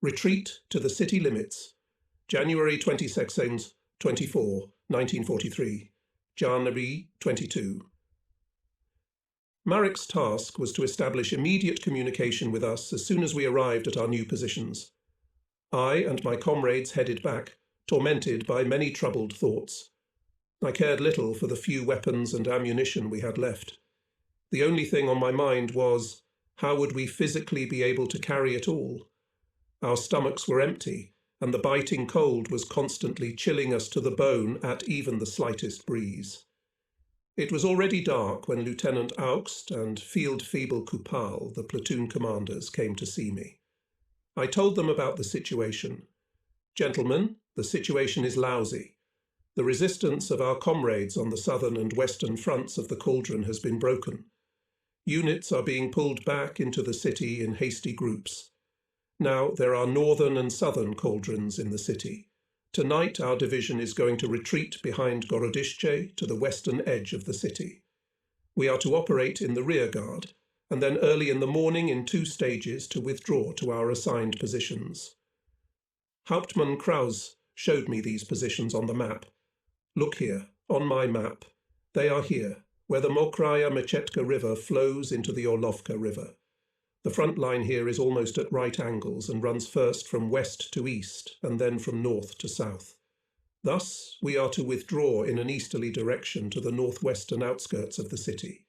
Retreat to the city limits. January 22nd, 24, 1943. January 22. Marek's task was to establish immediate communication with us as soon as we arrived at our new positions. I and my comrades headed back, tormented by many troubled thoughts. I cared little for the few weapons and ammunition we had left. The only thing on my mind was, how would we physically be able to carry it all? Our stomachs were empty, and the biting cold was constantly chilling us to the bone at even the slightest breeze. It was already dark when Lieutenant Augst and Field Feeble Kupal, the platoon commanders, came to see me. I told them about the situation. Gentlemen, the situation is lousy. The resistance of our comrades on the southern and western fronts of the cauldron has been broken. Units are being pulled back into the city in hasty groups. Now there are northern and southern cauldrons in the city. Tonight our division is going to retreat behind Gorodishche to the western edge of the city. We are to operate in the rear guard, and then early in the morning in 2 stages to withdraw to our assigned positions. Hauptmann Kraus showed me these positions on the map. Look here, on my map. They are here, where the Mokraya Mechetka River flows into the Orlovka River. The front line here is almost at right angles and runs first from west to east and then from north to south. Thus, we are to withdraw in an easterly direction to the northwestern outskirts of the city.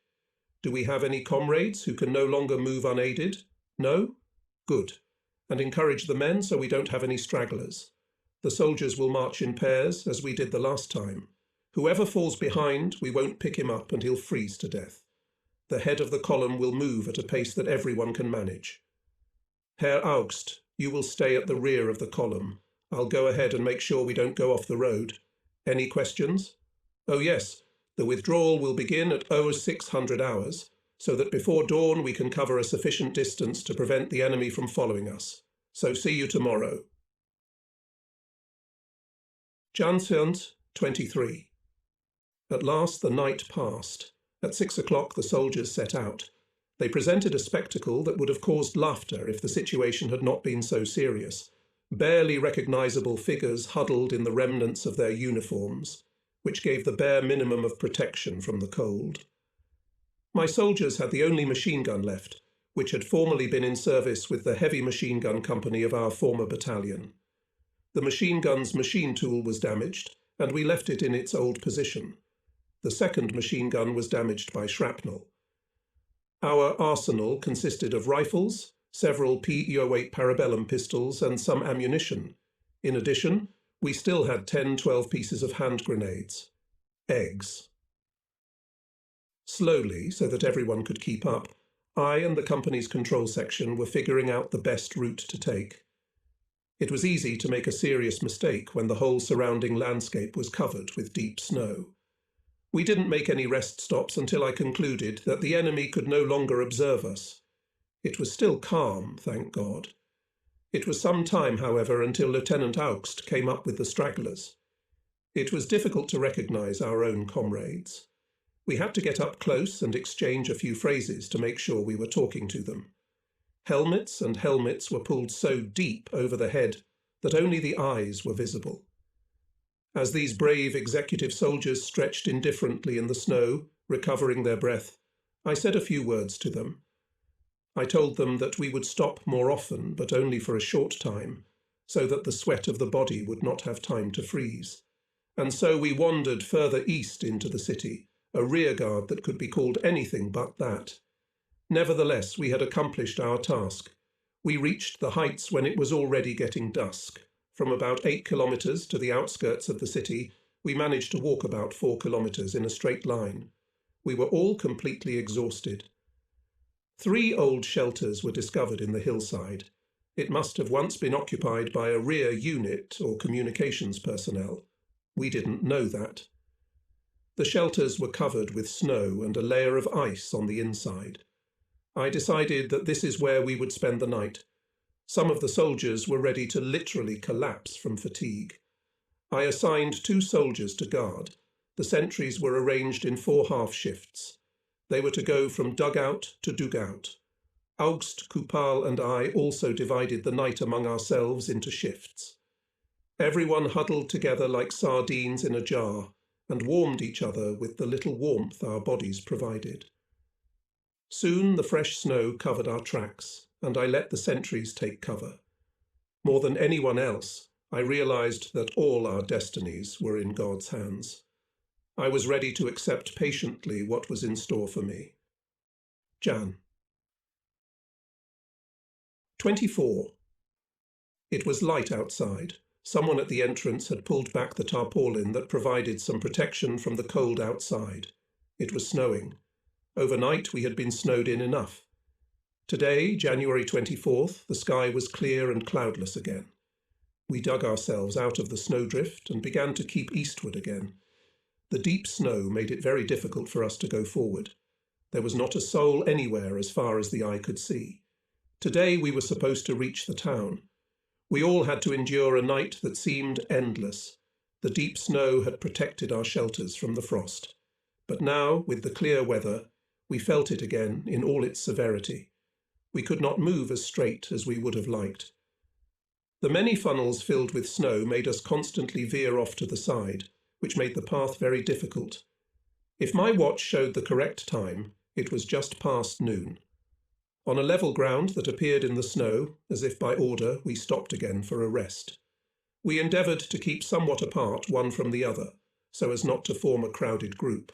Do we have any comrades who can no longer move unaided? No? Good. And encourage the men so we don't have any stragglers. The soldiers will march in pairs, as we did the last time. Whoever falls behind, we won't pick him up and he'll freeze to death. The head of the column will move at a pace that everyone can manage. Herr Augst, you will stay at the rear of the column. I'll go ahead and make sure we don't go off the road. Any questions? Oh yes, the withdrawal will begin at 0600 hours, so that before dawn we can cover a sufficient distance to prevent the enemy from following us. So see you tomorrow. January 23. At last the night passed. At 6 o'clock the soldiers set out. They presented a spectacle that would have caused laughter if the situation had not been so serious. Barely recognizable figures huddled in the remnants of their uniforms, which gave the bare minimum of protection from the cold. My soldiers had the only machine gun left, which had formerly been in service with the heavy machine gun company of our former battalion. The machine gun's machine tool was damaged, and we left it in its old position. The second machine gun was damaged by shrapnel. Our arsenal consisted of rifles, several P.E.08 parabellum pistols, and some ammunition. In addition, we still had 10-12 pieces of hand grenades. Eggs. Slowly, so that everyone could keep up, I and the company's control section were figuring out the best route to take. It was easy to make a serious mistake when the whole surrounding landscape was covered with deep snow. We didn't make any rest stops until I concluded that the enemy could no longer observe us. It was still calm, thank God. It was some time, however, until Lieutenant Augst came up with the stragglers. It was difficult to recognize our own comrades. We had to get up close and exchange a few phrases to make sure we were talking to them. Helmets and helmets were pulled so deep over the head that only the eyes were visible. As these brave executive soldiers stretched indifferently in the snow, recovering their breath, I said a few words to them. I told them that we would stop more often, but only for a short time, so that the sweat of the body would not have time to freeze. And so we wandered further east into the city, a rearguard that could be called anything but that. Nevertheless, we had accomplished our task. We reached the heights when it was already getting dusk. From about 8 kilometers to the outskirts of the city, we managed to walk about 4 kilometers in a straight line. We were all completely exhausted. 3 old shelters were discovered in the hillside. It must have once been occupied by a rear unit or communications personnel. We didn't know that. The shelters were covered with snow and a layer of ice on the inside. I decided that this is where we would spend the night. Some of the soldiers were ready to literally collapse from fatigue. I assigned 2 soldiers to guard. The sentries were arranged in 4 half shifts. They were to go from dugout to dugout. Augst, Kupal and I also divided the night among ourselves into shifts. Everyone huddled together like sardines in a jar and warmed each other with the little warmth our bodies provided. Soon the fresh snow covered our tracks, and I let the sentries take cover. More than anyone else, I realized that all our destinies were in God's hands. I was ready to accept patiently what was in store for me. Jan. 24. It was light outside. Someone at the entrance had pulled back the tarpaulin that provided some protection from the cold outside. It was snowing. Overnight we had been snowed in enough. Today, January 24th, the sky was clear and cloudless again. We dug ourselves out of the snowdrift and began to keep eastward again. The deep snow made it very difficult for us to go forward. There was not a soul anywhere as far as the eye could see. Today we were supposed to reach the town. We all had to endure a night that seemed endless. The deep snow had protected our shelters from the frost. But now, with the clear weather, we felt it again in all its severity. We could not move as straight as we would have liked. The many funnels filled with snow made us constantly veer off to the side, which made the path very difficult. If my watch showed the correct time, it was just past noon. On a level ground that appeared in the snow, as if by order, we stopped again for a rest. We endeavoured to keep somewhat apart one from the other, so as not to form a crowded group.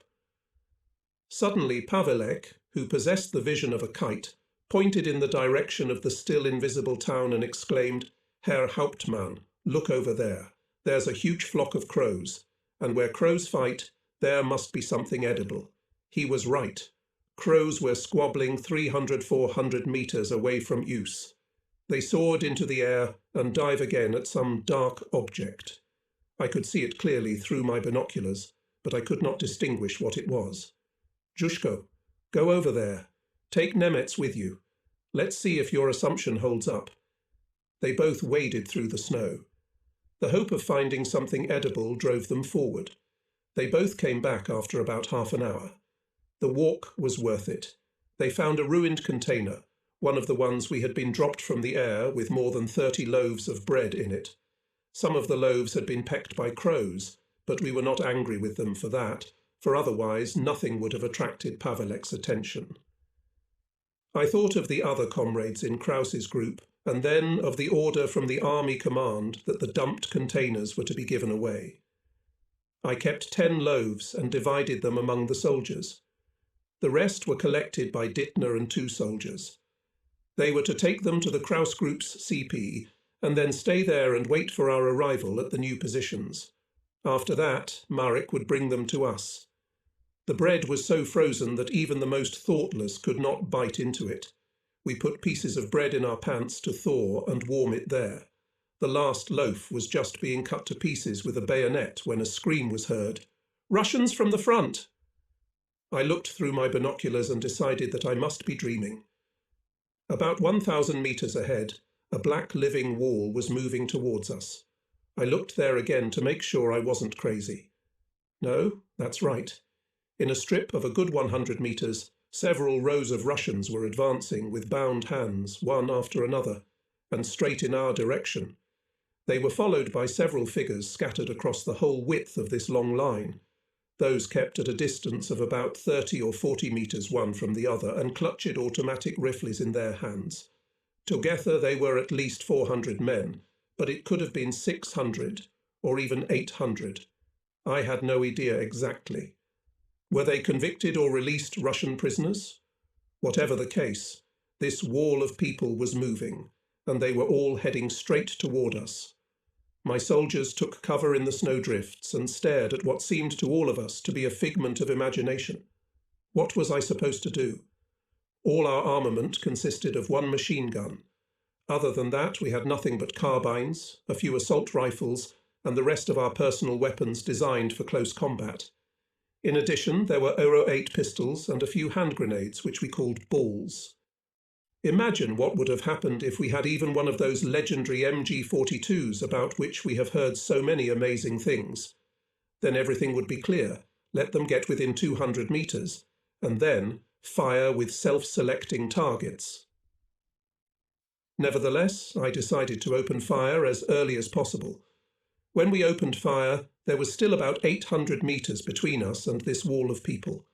Suddenly Pavelek, who possessed the vision of a kite, pointed in the direction of the still invisible town and exclaimed, "Herr Hauptmann, look over there. There's a huge flock of crows, and where crows fight, there must be something edible." He was right. Crows were squabbling 300–400 meters away from use. They soared into the air and dive again at some dark object. I could see it clearly through my binoculars, but I could not distinguish what it was. "Jushko, go over there. Take Nemetz with you. Let's see if your assumption holds up." They both waded through the snow. The hope of finding something edible drove them forward. They both came back after about half an hour. The walk was worth it. They found a ruined container, one of the ones we had been dropped from the air with more than 30 loaves of bread in it. Some of the loaves had been pecked by crows, but we were not angry with them for that, for otherwise nothing would have attracted Pavelek's attention. I thought of the other comrades in Kraus's group, and then of the order from the army command that the dumped containers were to be given away. I kept 10 loaves and divided them among the soldiers. The rest were collected by Dittner and 2 soldiers. They were to take them to the Kraus group's CP and then stay there and wait for our arrival at the new positions. After that, Marek would bring them to us. The bread was so frozen that even the most thoughtless could not bite into it. We put pieces of bread in our pants to thaw and warm it there. The last loaf was just being cut to pieces with a bayonet when a scream was heard. "Russians from the front!" I looked through my binoculars and decided that I must be dreaming. About 1,000 meters ahead, a black living wall was moving towards us. I looked there again to make sure I wasn't crazy. No, that's right. In a strip of a good 100 meters, several rows of Russians were advancing with bound hands, one after another, and straight in our direction. They were followed by several figures scattered across the whole width of this long line. Those kept at a distance of about 30 or 40 meters one from the other and clutched automatic rifles in their hands. Together they were at least 400 men, but it could have been 600 or even 800. I had no idea exactly. Were they convicted or released Russian prisoners? Whatever the case, this wall of people was moving, and they were all heading straight toward us. My soldiers took cover in the snowdrifts and stared at what seemed to all of us to be a figment of imagination. What was I supposed to do? All our armament consisted of 1 machine gun. Other than that, we had nothing but carbines, a few assault rifles, and the rest of our personal weapons designed for close combat. In addition, there were Euro 8 pistols and a few hand grenades, which we called balls. Imagine what would have happened if we had even one of those legendary MG42s about which we have heard so many amazing things. Then everything would be clear. Let them get within 200 meters, and then fire with self-selecting targets. Nevertheless, I decided to open fire as early as possible. When we opened fire, there was still about 800 meters between us and this wall of people.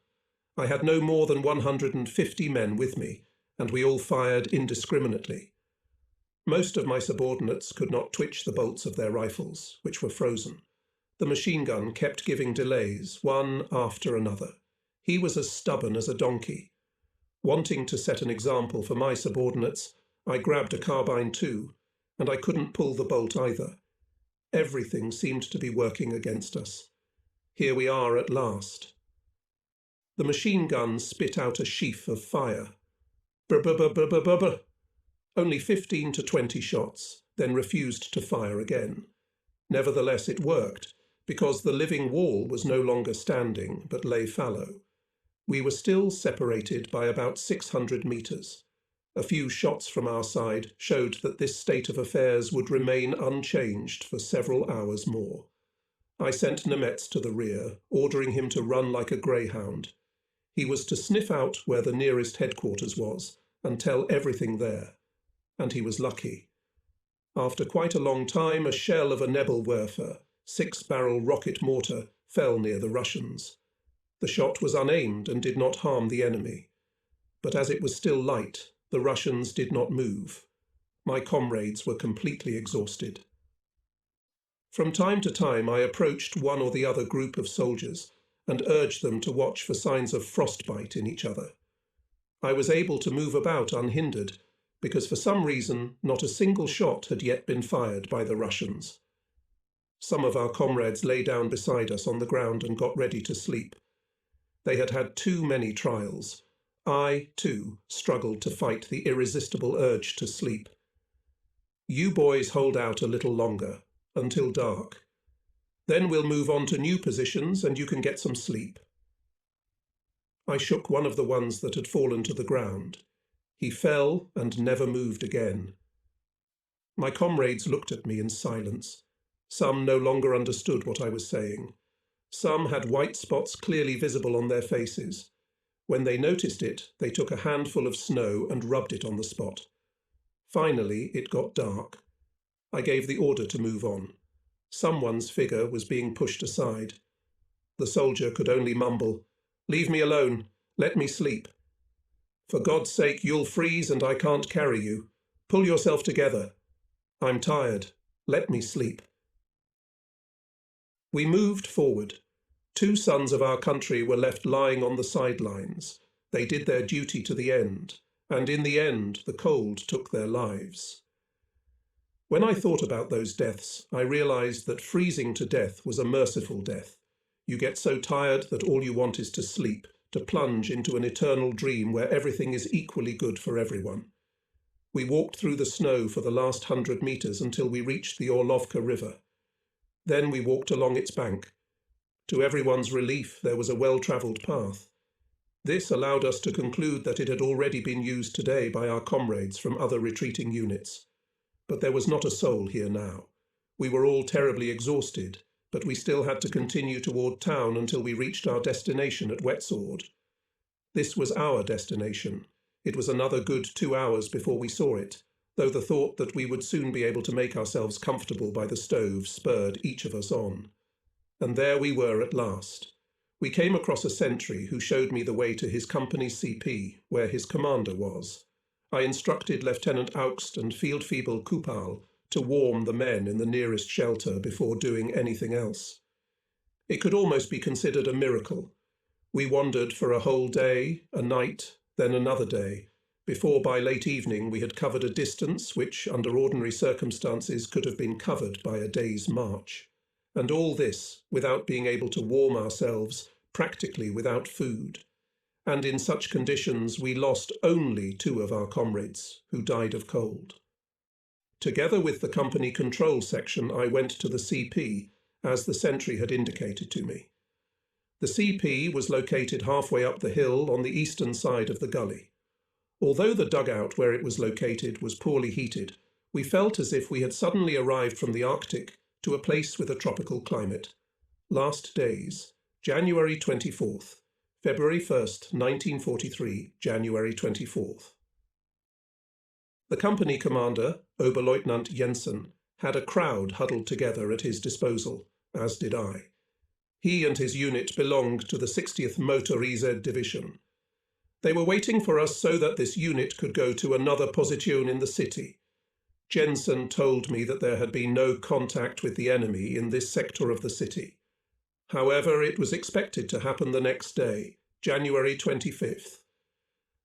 I had no more than 150 men with me, and we all fired indiscriminately. Most of my subordinates could not twitch the bolts of their rifles, which were frozen. The machine gun kept giving delays, one after another. He was as stubborn as a donkey. Wanting to set an example for my subordinates, I grabbed a carbine too, and I couldn't pull the bolt either. Everything seemed to be working against us. Here we are at last. The machine gun spit out a sheaf of fire. Brr-brr-brr-brr-brr-brr. Only 15 to 20 shots, then refused to fire again. Nevertheless, it worked, because the living wall was no longer standing, but lay fallow. We were still separated by about 600 meters. A few shots from our side showed that this state of affairs would remain unchanged for several hours more. I sent Nemetz to the rear, ordering him to run like a greyhound. He was to sniff out where the nearest headquarters was and tell everything there. And he was lucky. After quite a long time, a shell of a Nebelwerfer, 6-barrel rocket mortar, fell near the Russians. The shot was unaimed and did not harm the enemy. But as it was still light, the Russians did not move. My comrades were completely exhausted. From time to time, I approached one or the other group of soldiers and urged them to watch for signs of frostbite in each other. I was able to move about unhindered, because for some reason not a single shot had yet been fired by the Russians. Some of our comrades lay down beside us on the ground and got ready to sleep. They had had too many trials. I, too, struggled to fight the irresistible urge to sleep. You boys hold out a little longer, until dark. Then we'll move on to new positions and you can get some sleep. I shook one of the ones that had fallen to the ground. He fell and never moved again. My comrades looked at me in silence. Some no longer understood what I was saying. Some had white spots clearly visible on their faces. When they noticed it, they took a handful of snow and rubbed it on the spot. Finally, it got dark. I gave the order to move on. Someone's figure was being pushed aside. The soldier could only mumble, "Leave me alone. Let me sleep. For God's sake, you'll freeze and I can't carry you. Pull yourself together. I'm tired. Let me sleep." We moved forward. 2 sons of our country were left lying on the sidelines. They did their duty to the end, and in the end the cold took their lives. When I thought about those deaths, I realized that freezing to death was a merciful death. You get so tired that all you want is to sleep, to plunge into an eternal dream where everything is equally good for everyone. We walked through the snow for the last 100 meters until we reached the Orlovka River. Then we walked along its bank. To everyone's relief, there was a well-travelled path. This allowed us to conclude that it had already been used today by our comrades from other retreating units. But there was not a soul here now. We were all terribly exhausted, but we still had to continue toward town until we reached our destination at Wetsord. This was our destination. It was another good 2 hours before we saw it, though the thought that we would soon be able to make ourselves comfortable by the stove spurred each of us on. And there we were at last. We came across a sentry who showed me the way to his company's CP, where his commander was. I instructed Lieutenant Augst and Field Feeble Kupal to warm the men in the nearest shelter before doing anything else. It could almost be considered a miracle. We wandered for a whole day, a night, then another day, before by late evening we had covered a distance which, under ordinary circumstances, could have been covered by a day's march. And all this without being able to warm ourselves, practically without food. And in such conditions we lost only 2 of our comrades, who died of cold. Together with the company control section, I went to the CP, as the sentry had indicated to me. The CP was located halfway up the hill on the eastern side of the gully. Although the dugout where it was located was poorly heated, we felt as if we had suddenly arrived from the Arctic to a place with a tropical climate. Last days, January 24th, February 1st, 1943, January 24th. The company commander, Oberleutnant Jensen, had a crowd huddled together at his disposal, as did I. He and his unit belonged to the 60th Motorised Division. They were waiting for us so that this unit could go to another position in the city. Jensen told me that there had been no contact with the enemy in this sector of the city. However, it was expected to happen the next day, January 25th.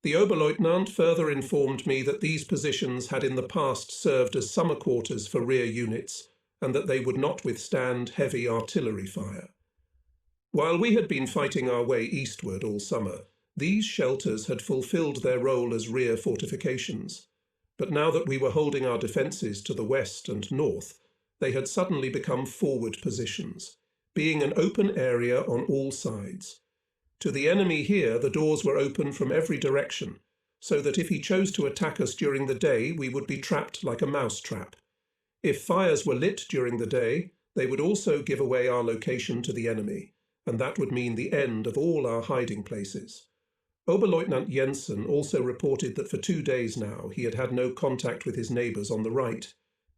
The Oberleutnant further informed me that these positions had in the past served as summer quarters for rear units, and that they would not withstand heavy artillery fire. While we had been fighting our way eastward all summer, these shelters had fulfilled their role as rear fortifications. But now that we were holding our defences to the west and north, they had suddenly become forward positions, being an open area on all sides. To the enemy here, the doors were open from every direction, so that if he chose to attack us during the day, we would be trapped like a mouse-trap. If fires were lit during the day, they would also give away our location to the enemy, and that would mean the end of all our hiding places. Oberleutnant Jensen also reported that for 2 days now he had had no contact with his neighbours on the right,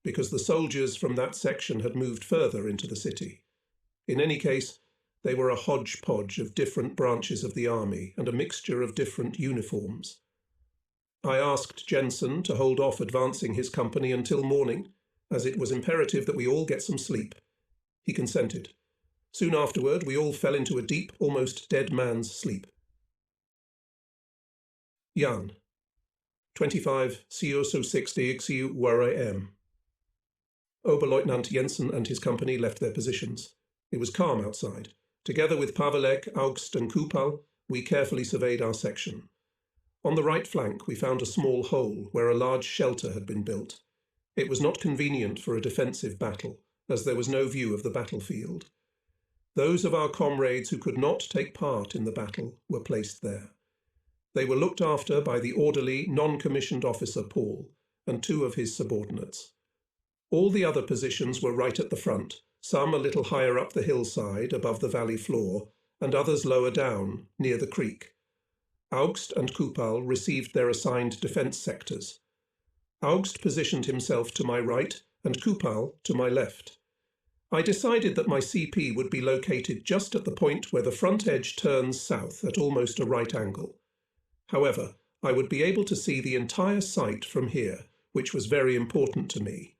because the soldiers from that section had moved further into the city. In any case, they were a hodgepodge of different branches of the army and a mixture of different uniforms. I asked Jensen to hold off advancing his company until morning, as it was imperative that we all get some sleep. He consented. Soon afterward, we all fell into a deep, almost dead man's sleep. Jan. 25 CO 60 XU where I am. Oberleutnant Jensen and his company left their positions. It was calm outside. Together with Pavelek, Augst and Kupal, we carefully surveyed our section. On the right flank we found a small hole where a large shelter had been built. It was not convenient for a defensive battle, as there was no view of the battlefield. Those of our comrades who could not take part in the battle were placed there. They were looked after by the orderly, non-commissioned officer Paul and 2 of his subordinates. All the other positions were right at the front, some a little higher up the hillside above the valley floor, and others lower down, near the creek. Augst and Kupal received their assigned defence sectors. Augst positioned himself to my right and Kupal to my left. I decided that my CP would be located just at the point where the front edge turns south at almost a right angle. However, I would be able to see the entire site from here, which was very important to me.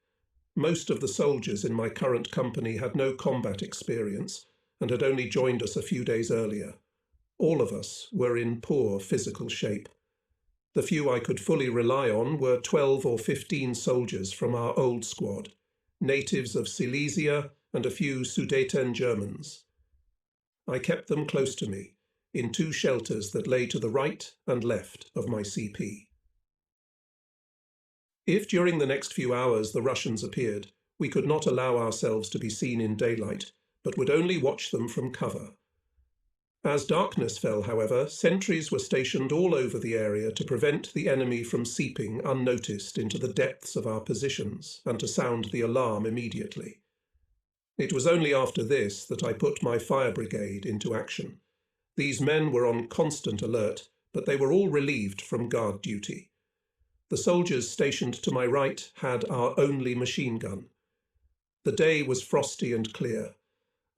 Most of the soldiers in my current company had no combat experience and had only joined us a few days earlier. All of us were in poor physical shape. The few I could fully rely on were 12 or 15 soldiers from our old squad, natives of Silesia and a few Sudeten Germans. I kept them close to me, in 2 shelters that lay to the right and left of my CP. If during the next few hours the Russians appeared, we could not allow ourselves to be seen in daylight, but would only watch them from cover. As darkness fell, however, sentries were stationed all over the area to prevent the enemy from seeping unnoticed into the depths of our positions and to sound the alarm immediately. It was only after this that I put my fire brigade into action. These men were on constant alert, but they were all relieved from guard duty. The soldiers stationed to my right had our only machine gun. The day was frosty and clear.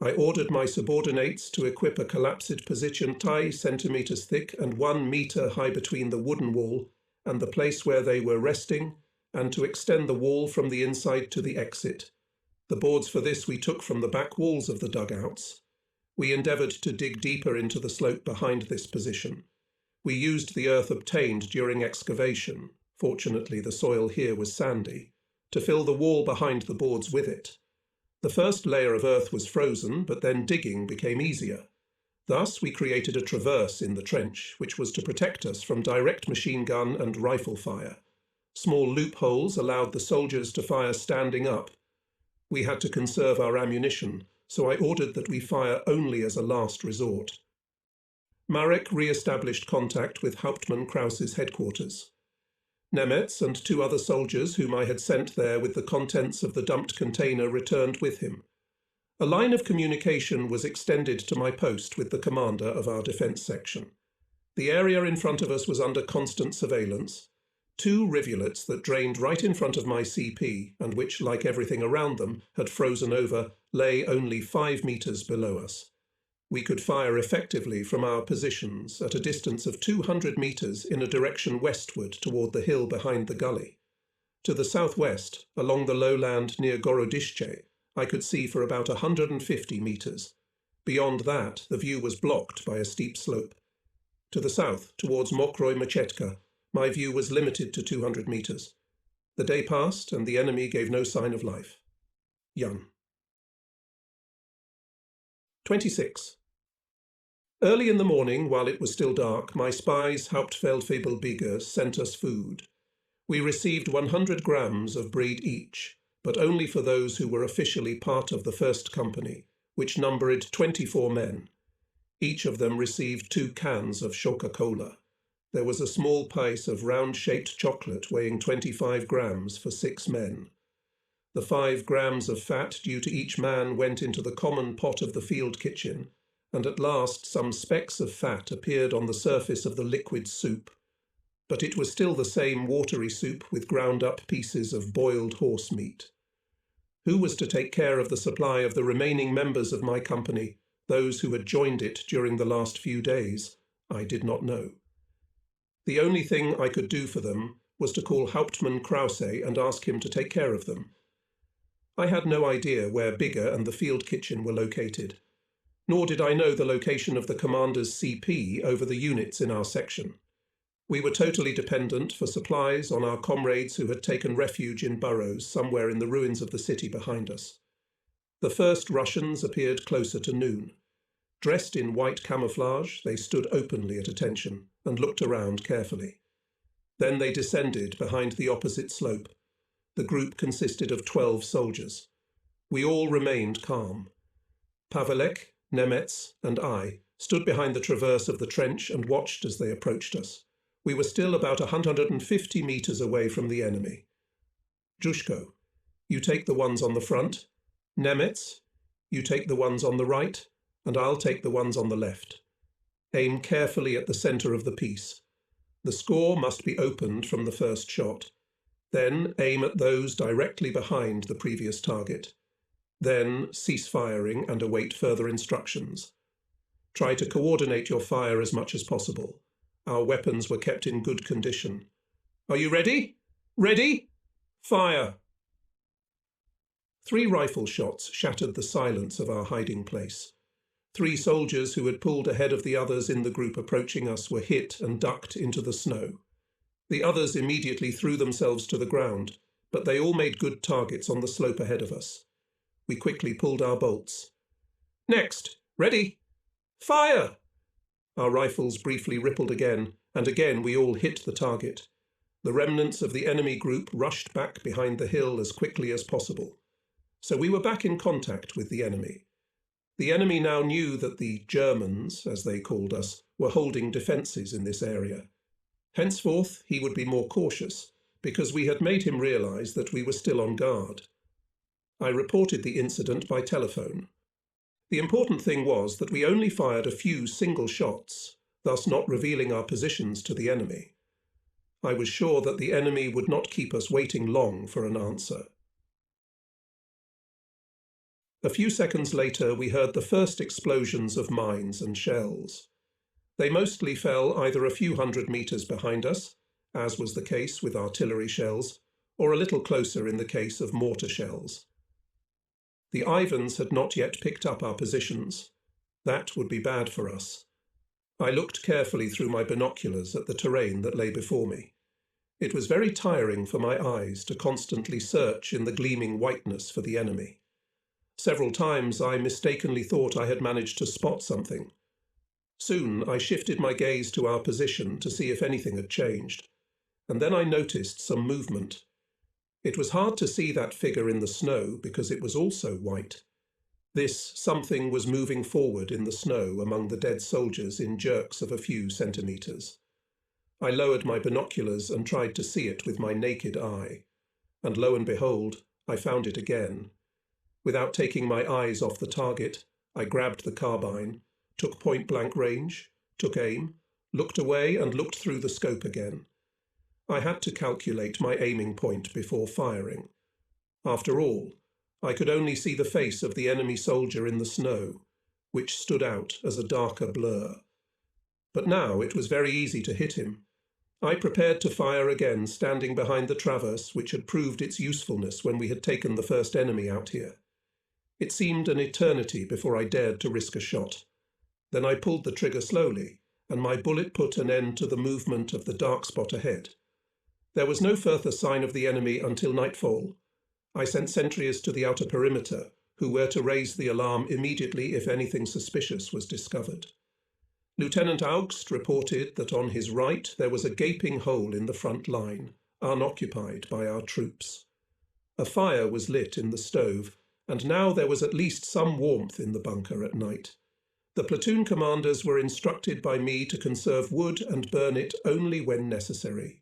I ordered my subordinates to equip a collapsed position 10 centimeters thick and 1 meter high between the wooden wall and the place where they were resting, and to extend the wall from the inside to the exit. The boards for this we took from the back walls of the dugouts. We endeavoured to dig deeper into the slope behind this position. We used the earth obtained during excavation, fortunately the soil here was sandy, to fill the wall behind the boards with it. The first layer of earth was frozen, but then digging became easier. Thus we created a traverse in the trench, which was to protect us from direct machine gun and rifle fire. Small loopholes allowed the soldiers to fire standing up. We had to conserve our ammunition, so I ordered that we fire only as a last resort. Marek re-established contact with Hauptmann Kraus's headquarters. Nemetz and 2 other soldiers whom I had sent there with the contents of the dumped container returned with him. A line of communication was extended to my post with the commander of our defence section. The area in front of us was under constant surveillance. Two rivulets that drained right in front of my CP, and which, like everything around them, had frozen over, lay only 5 meters below us. We could fire effectively from our positions at a distance of 200 meters in a direction westward toward the hill behind the gully. To the southwest, along the lowland near Gorodishche, I could see for about 150 meters. Beyond that, the view was blocked by a steep slope. To the south, towards Mokroy Machetka, my view was limited to 200 meters. The day passed, and the enemy gave no sign of life. Jan. 26. Early in the morning, while it was still dark, my spies, Hauptfeldwebel Beevor, sent us food. We received 100 grams of bread each, but only for those who were officially part of the first company, which numbered 24 men. Each of them received 2 cans of Coca-Cola. There was a small piece of round-shaped chocolate weighing 25 grams for 6 men. The 5 grams of fat due to each man went into the common pot of the field kitchen, and at last some specks of fat appeared on the surface of the liquid soup. But it was still the same watery soup with ground-up pieces of boiled horse meat. Who was to take care of the supply of the remaining members of my company, those who had joined it during the last few days? I did not know. The only thing I could do for them was to call Hauptmann Krause and ask him to take care of them. I had no idea where Beevor and the field kitchen were located, nor did I know the location of the commander's CP over the units in our section. We were totally dependent for supplies on our comrades who had taken refuge in burrows somewhere in the ruins of the city behind us. The first Russians appeared closer to noon. Dressed in white camouflage, they stood openly at attention and looked around carefully. Then they descended behind the opposite slope. The group consisted of 12 soldiers. We all remained calm. Pavelek, Nemetz, and I stood behind the traverse of the trench and watched as they approached us. We were still about 150 meters away from the enemy. Jushko, you take the ones on the front. Nemetz, you take the ones on the right, and I'll take the ones on the left. Aim carefully at the center of the piece. The score must be opened from the first shot. Then aim at those directly behind the previous target. Then cease firing and await further instructions. Try to coordinate your fire as much as possible. Our weapons were kept in good condition. Are you ready? Ready? Fire! 3 rifle shots shattered the silence of our hiding place. 3 soldiers who had pulled ahead of the others in the group approaching us were hit and ducked into the snow. The others immediately threw themselves to the ground, but they all made good targets on the slope ahead of us. We quickly pulled our bolts. Next! Ready? Fire! Our rifles briefly rippled again, and again we all hit the target. The remnants of the enemy group rushed back behind the hill as quickly as possible. So we were back in contact with the enemy. The enemy now knew that the Germans, as they called us, were holding defences in this area. Henceforth he would be more cautious, because we had made him realise that we were still on guard. I reported the incident by telephone. The important thing was that we only fired a few single shots, thus not revealing our positions to the enemy. I was sure that the enemy would not keep us waiting long for an answer. A few seconds later, we heard the first explosions of mines and shells. They mostly fell either a few hundred meters behind us, as was the case with artillery shells, or a little closer in the case of mortar shells. The Ivans had not yet picked up our positions. That would be bad for us. I looked carefully through my binoculars at the terrain that lay before me. It was very tiring for my eyes to constantly search in the gleaming whiteness for the enemy. Several times I mistakenly thought I had managed to spot something. Soon I shifted my gaze to our position to see if anything had changed, and then I noticed some movement. It was hard to see that figure in the snow because it was also white. This something was moving forward in the snow among the dead soldiers in jerks of a few centimeters. I lowered my binoculars and tried to see it with my naked eye, and lo and behold, I found it again. Without taking my eyes off the target, I grabbed the carbine, took point-blank range, took aim, looked away and looked through the scope again. I had to calculate my aiming point before firing. After all, I could only see the face of the enemy soldier in the snow, which stood out as a darker blur. But now it was very easy to hit him. I prepared to fire again, standing behind the traverse which had proved its usefulness when we had taken the first enemy out here. It seemed an eternity before I dared to risk a shot. Then I pulled the trigger slowly, and my bullet put an end to the movement of the dark spot ahead. There was no further sign of the enemy until nightfall. I sent sentries to the outer perimeter, who were to raise the alarm immediately if anything suspicious was discovered. Lieutenant Augst reported that on his right there was a gaping hole in the front line, unoccupied by our troops. A fire was lit in the stove, and now there was at least some warmth in the bunker at night. The platoon commanders were instructed by me to conserve wood and burn it only when necessary.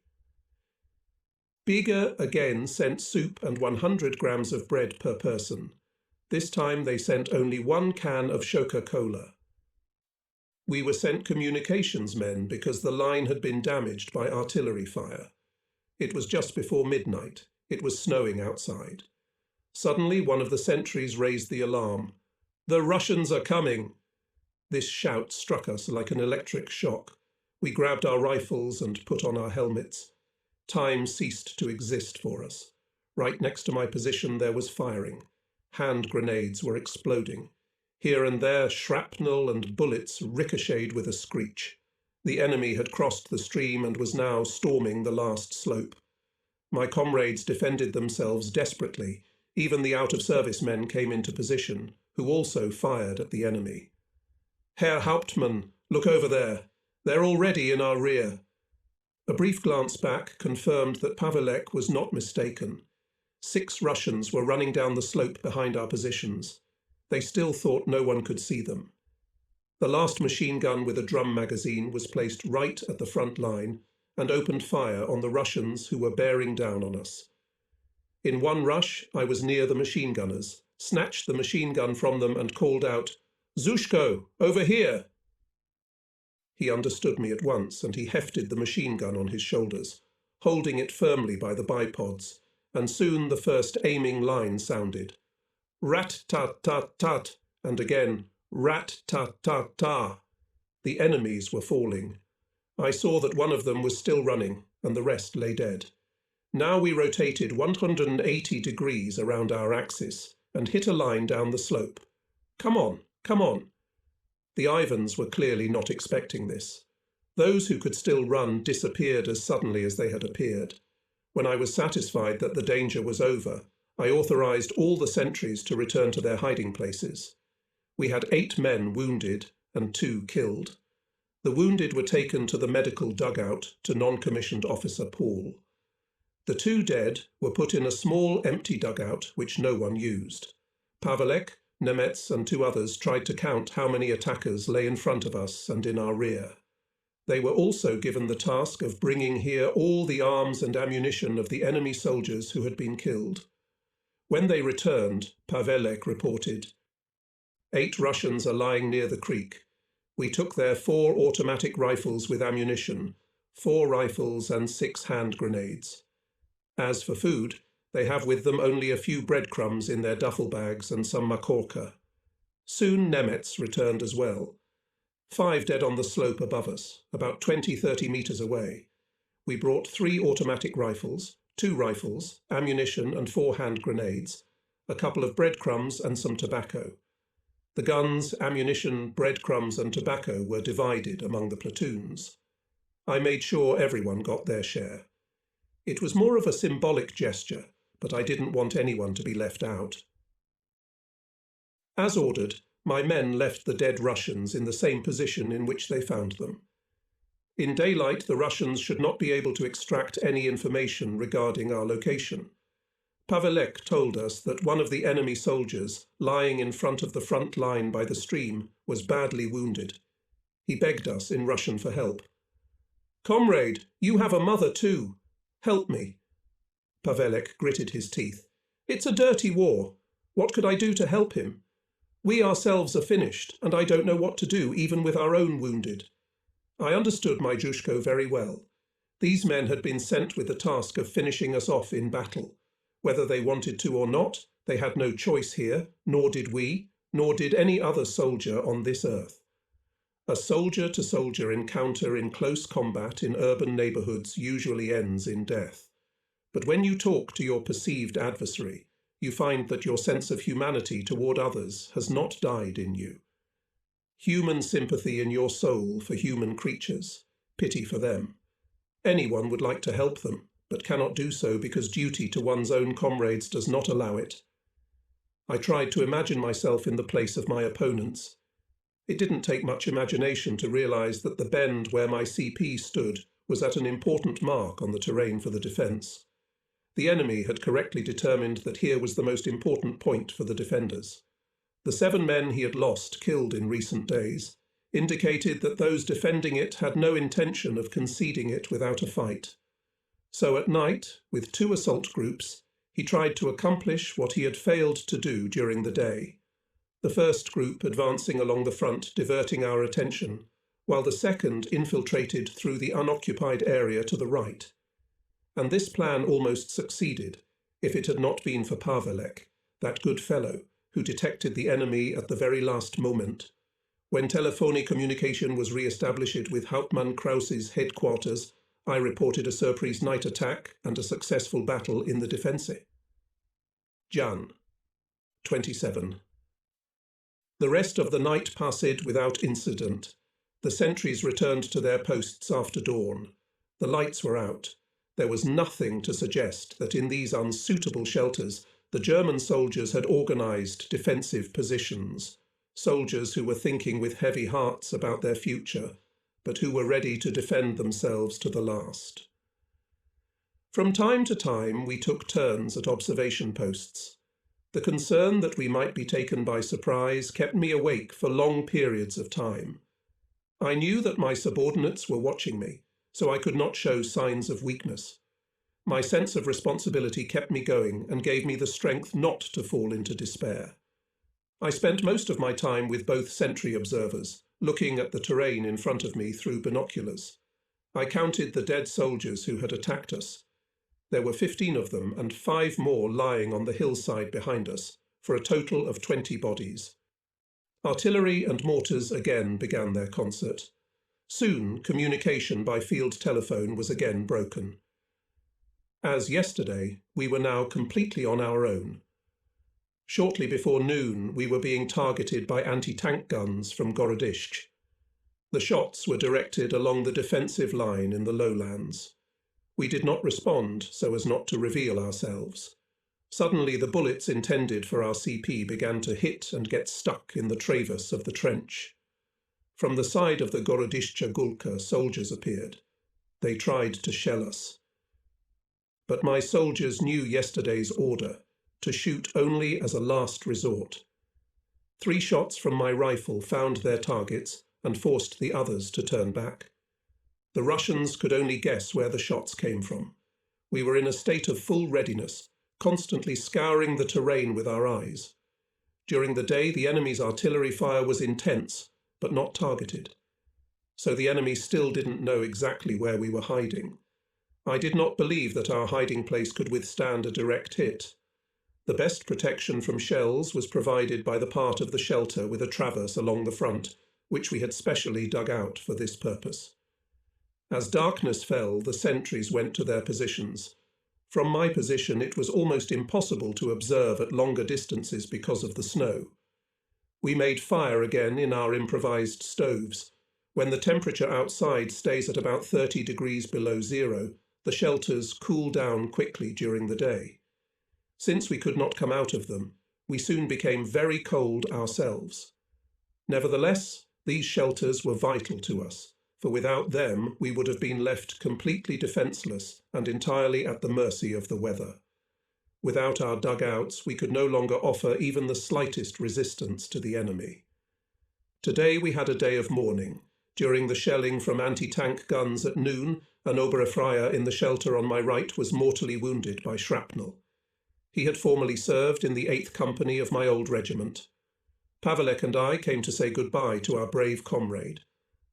Beevor again sent soup and 100 grams of bread per person. This time they sent only 1 can of Coca-Cola. We were sent communications men because the line had been damaged by artillery fire. It was just before midnight. It was snowing outside. Suddenly one of the sentries raised the alarm. "The Russians are coming!" This shout struck us like an electric shock. We grabbed our rifles and put on our helmets. Time ceased to exist for us. Right next to my position there was firing. Hand grenades were exploding. Here and there shrapnel and bullets ricocheted with a screech. The enemy had crossed the stream and was now storming the last slope. My comrades defended themselves desperately. Even the out-of-service men came into position, who also fired at the enemy. "Herr Hauptmann, look over there. They're already in our rear." A brief glance back confirmed that Pavelek was not mistaken. 6 Russians were running down the slope behind our positions. They still thought no one could see them. The last machine gun with a drum magazine was placed right at the front line and opened fire on the Russians who were bearing down on us. In one rush, I was near the machine gunners, snatched the machine gun from them and called out, "Zushko, over here!" He understood me at once, and he hefted the machine gun on his shoulders, holding it firmly by the bipods, and soon the first aiming line sounded. Rat-tat-tat-tat, and again, rat-tat-tat-ta. The enemies were falling. I saw that one of them was still running, and the rest lay dead. Now we rotated 180 degrees around our axis, and hit a line down the slope. "Come on, come on." The Ivans were clearly not expecting this. Those who could still run disappeared as suddenly as they had appeared. When I was satisfied that the danger was over, I authorized all the sentries to return to their hiding places. We had 8 men wounded and 2 killed. The wounded were taken to the medical dugout to non-commissioned officer Paul. The 2 dead were put in a small empty dugout which no one used. Pavelek, Nemetz and 2 others tried to count how many attackers lay in front of us and in our rear. They were also given the task of bringing here all the arms and ammunition of the enemy soldiers who had been killed. When they returned, Pavelek reported, 8 Russians are lying near the creek. We took their 4 automatic rifles with ammunition, 4 rifles and 6 hand grenades. As for food, they have with them only a few breadcrumbs in their duffel bags and some makorka. Soon Nemetz returned as well. 5 dead on the slope above us, about 20-30 meters away. We brought 3 automatic rifles, 2 rifles, ammunition and 4 hand grenades, a couple of breadcrumbs and some tobacco. The guns, ammunition, breadcrumbs and tobacco were divided among the platoons. I made sure everyone got their share. It was more of a symbolic gesture, but I didn't want anyone to be left out. As ordered, my men left the dead Russians in the same position in which they found them. In daylight, the Russians should not be able to extract any information regarding our location. Pavelek told us that one of the enemy soldiers, lying in front of the front line by the stream, was badly wounded. He begged us in Russian for help. "Comrade, you have a mother too. Help me." Pavelek gritted his teeth. "It's a dirty war. What could I do to help him? We ourselves are finished, and I don't know what to do, even with our own wounded." I understood my Jushko very well. These men had been sent with the task of finishing us off in battle. Whether they wanted to or not, they had no choice here, nor did we, nor did any other soldier on this earth. A soldier-to-soldier encounter in close combat in urban neighborhoods usually ends in death. But when you talk to your perceived adversary, you find that your sense of humanity toward others has not died in you. Human sympathy in your soul for human creatures, pity for them. Anyone would like to help them, but cannot do so because duty to one's own comrades does not allow it. I tried to imagine myself in the place of my opponents. It didn't take much imagination to realize that the bend where my CP stood was at an important mark on the terrain for the defense. The enemy had correctly determined that here was the most important point for the defenders. The 7 men he had lost, killed in recent days, indicated that those defending it had no intention of conceding it without a fight. So at night, with 2 assault groups, he tried to accomplish what he had failed to do during the day. The first group advancing along the front, diverting our attention, while the second infiltrated through the unoccupied area to the right. And this plan almost succeeded, if it had not been for Pavelek, that good fellow, who detected the enemy at the very last moment. When telephonic communication was re-established with Hauptmann Kraus's headquarters, I reported a surprise night attack and a successful battle in the defense. Jan, 27. The rest of the night passed without incident. The sentries returned to their posts after dawn. The lights were out. There was nothing to suggest that in these unsuitable shelters the German soldiers had organized defensive positions, soldiers who were thinking with heavy hearts about their future, but who were ready to defend themselves to the last. From time to time we took turns at observation posts. The concern that we might be taken by surprise kept me awake for long periods of time. I knew that my subordinates were watching me, so I could not show signs of weakness. My sense of responsibility kept me going and gave me the strength not to fall into despair. I spent most of my time with both sentry observers, looking at the terrain in front of me through binoculars. I counted the dead soldiers who had attacked us. There were 15 of them and 5 more lying on the hillside behind us, for a total of 20 bodies. Artillery and mortars again began their concert. Soon, communication by field telephone was again broken. As yesterday, we were now completely on our own. Shortly before noon, we were being targeted by anti-tank guns from Gorodishch. The shots were directed along the defensive line in the lowlands. We did not respond so as not to reveal ourselves. Suddenly the bullets intended for our CP began to hit and get stuck in the traverse of the trench. From the side of the Gorodishcha Gulka, soldiers appeared. They tried to shell us. But my soldiers knew yesterday's order, to shoot only as a last resort. 3 shots from my rifle found their targets and forced the others to turn back. The Russians could only guess where the shots came from. We were in a state of full readiness, constantly scouring the terrain with our eyes. During the day, the enemy's artillery fire was intense, but not targeted. So the enemy still didn't know exactly where we were hiding. I did not believe that our hiding place could withstand a direct hit. The best protection from shells was provided by the part of the shelter with a traverse along the front, which we had specially dug out for this purpose. As darkness fell, the sentries went to their positions. From my position, it was almost impossible to observe at longer distances because of the snow. We made fire again in our improvised stoves. When the temperature outside stays at about 30 degrees below zero, the shelters cool down quickly during the day. Since we could not come out of them, we soon became very cold ourselves. Nevertheless, these shelters were vital to us, for without them we would have been left completely defenseless and entirely at the mercy of the weather. Without our dugouts, we could no longer offer even the slightest resistance to the enemy. Today we had a day of mourning. During the shelling from anti-tank guns at noon, an Oberfreier in the shelter on my right was mortally wounded by shrapnel. He had formerly served in the 8th Company of my old regiment. Pavelek and I came to say goodbye to our brave comrade.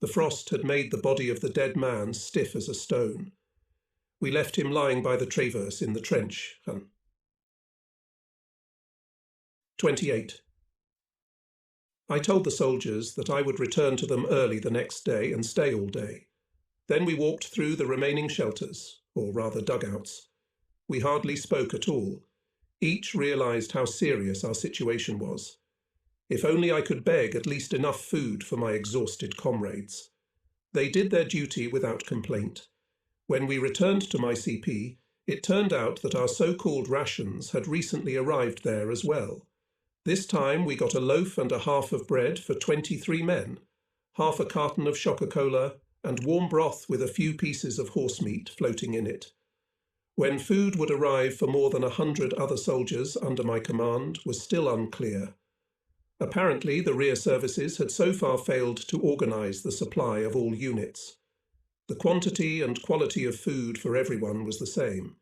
The frost had made the body of the dead man stiff as a stone. We left him lying by the traverse in the trench. 28. I told the soldiers that I would return to them early the next day and stay all day. Then we walked through the remaining shelters, or rather dugouts. We hardly spoke at all. Each realised how serious our situation was. If only I could beg at least enough food for my exhausted comrades. They did their duty without complaint. When we returned to my CP, it turned out that our so-called rations had recently arrived there as well. This time we got a loaf and a half of bread for 23 men, half a carton of Coca-Cola, and warm broth with a few pieces of horse meat floating in it. When food would arrive for more than 100 other soldiers under my command was still unclear. Apparently the rear services had so far failed to organise the supply of all units. The quantity and quality of food for everyone was the same.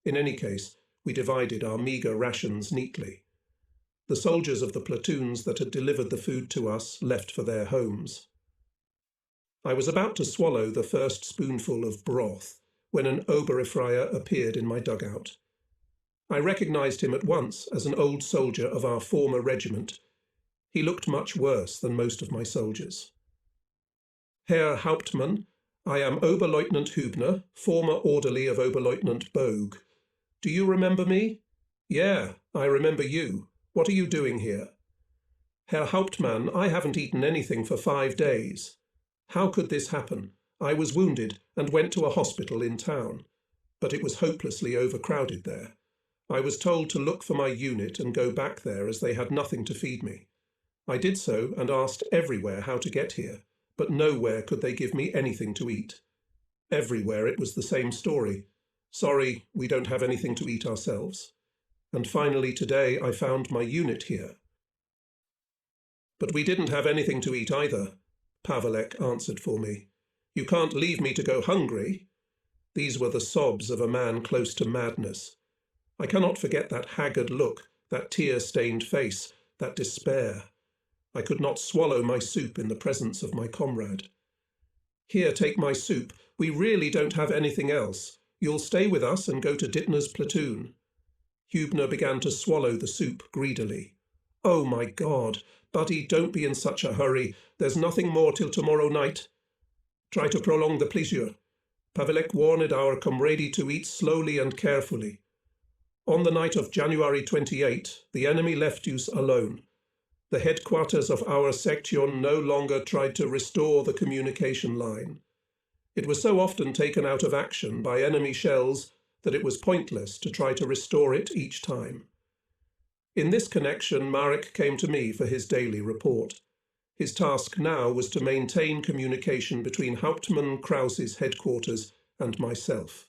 In any case, we divided our meagre rations neatly. The soldiers of the platoons that had delivered the food to us left for their homes. I was about to swallow the first spoonful of broth when an Oberifreier appeared in my dugout. I recognised him at once as an old soldier of our former regiment. He looked much worse than most of my soldiers. Herr Hauptmann, I am Oberleutnant Hübner, former orderly of Oberleutnant Bogue. Do you remember me? Yeah, I remember you. What are you doing here? Herr Hauptmann, I haven't eaten anything for 5 days. How could this happen? I was wounded and went to a hospital in town, but it was hopelessly overcrowded there. I was told to look for my unit and go back there as they had nothing to feed me. I did so and asked everywhere how to get here, but nowhere could they give me anything to eat. Everywhere it was the same story. Sorry, we don't have anything to eat ourselves. And finally today I found my unit here. But we didn't have anything to eat either, Pavelek answered for me. You can't leave me to go hungry. These were the sobs of a man close to madness. I cannot forget that haggard look, that tear-stained face, that despair. I could not swallow my soup in the presence of my comrade. Here, take my soup. We really don't have anything else. You'll stay with us and go to Dittner's platoon. Hübner began to swallow the soup greedily. Oh, my God! Buddy, don't be in such a hurry. There's nothing more till tomorrow night. Try to prolong the pleasure. Pavelek warned our comrade to eat slowly and carefully. On the night of January 28, the enemy left us alone. The headquarters of our section no longer tried to restore the communication line. It was so often taken out of action by enemy shells that it was pointless to try to restore it each time. In this connection, Marek came to me for his daily report. His task now was to maintain communication between Hauptmann Krause's headquarters and myself.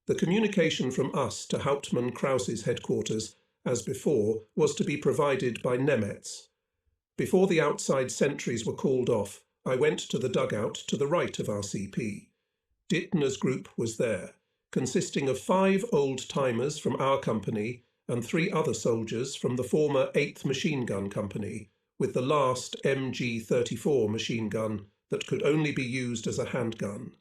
The communication from us to Hauptmann Krause's headquarters, as before, was to be provided by Nemetz. Before the outside sentries were called off, I went to the dugout to the right of our CP. Dittner's group was there, consisting of 5 old-timers from our company and 3 other soldiers from the former 8th Machine Gun Company, with the last MG-34 machine gun that could only be used as a handgun.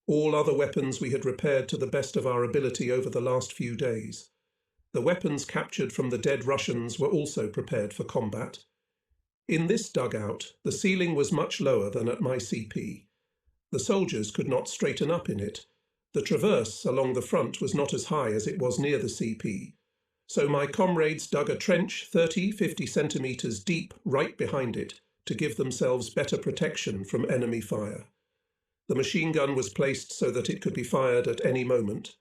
All other weapons we had repaired to the best of our ability over the last few days. The weapons captured from the dead Russians were also prepared for combat. In this dugout, the ceiling was much lower than at my CP. The soldiers could not straighten up in it. The traverse along the front was not as high as it was near the CP. So my comrades dug a trench 30-50 centimetres deep right behind it to give themselves better protection from enemy fire. The machine gun was placed so that it could be fired at any moment.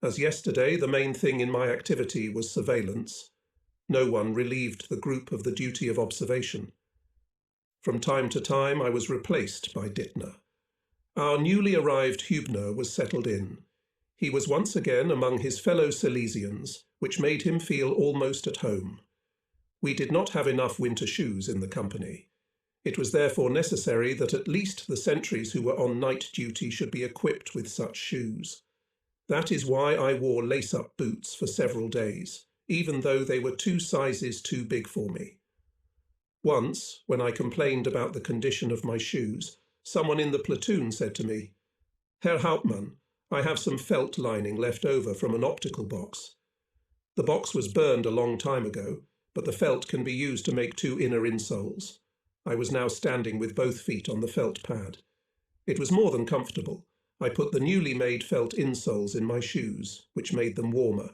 As yesterday, the main thing in my activity was surveillance. No one relieved the group of the duty of observation. From time to time I was replaced by Dittner. Our newly arrived Hübner was settled in. He was once again among his fellow Silesians, which made him feel almost at home. We did not have enough winter shoes in the company. It was therefore necessary that at least the sentries who were on night duty should be equipped with such shoes. That is why I wore lace-up boots for several days, even though they were 2 sizes too big for me. Once, when I complained about the condition of my shoes, someone in the platoon said to me, "Herr Hauptmann, I have some felt lining left over from an optical box. The box was burned a long time ago, but the felt can be used to make 2 inner insoles. I was now standing with both feet on the felt pad. It was more than comfortable. I put the newly made felt insoles in my shoes, which made them warmer.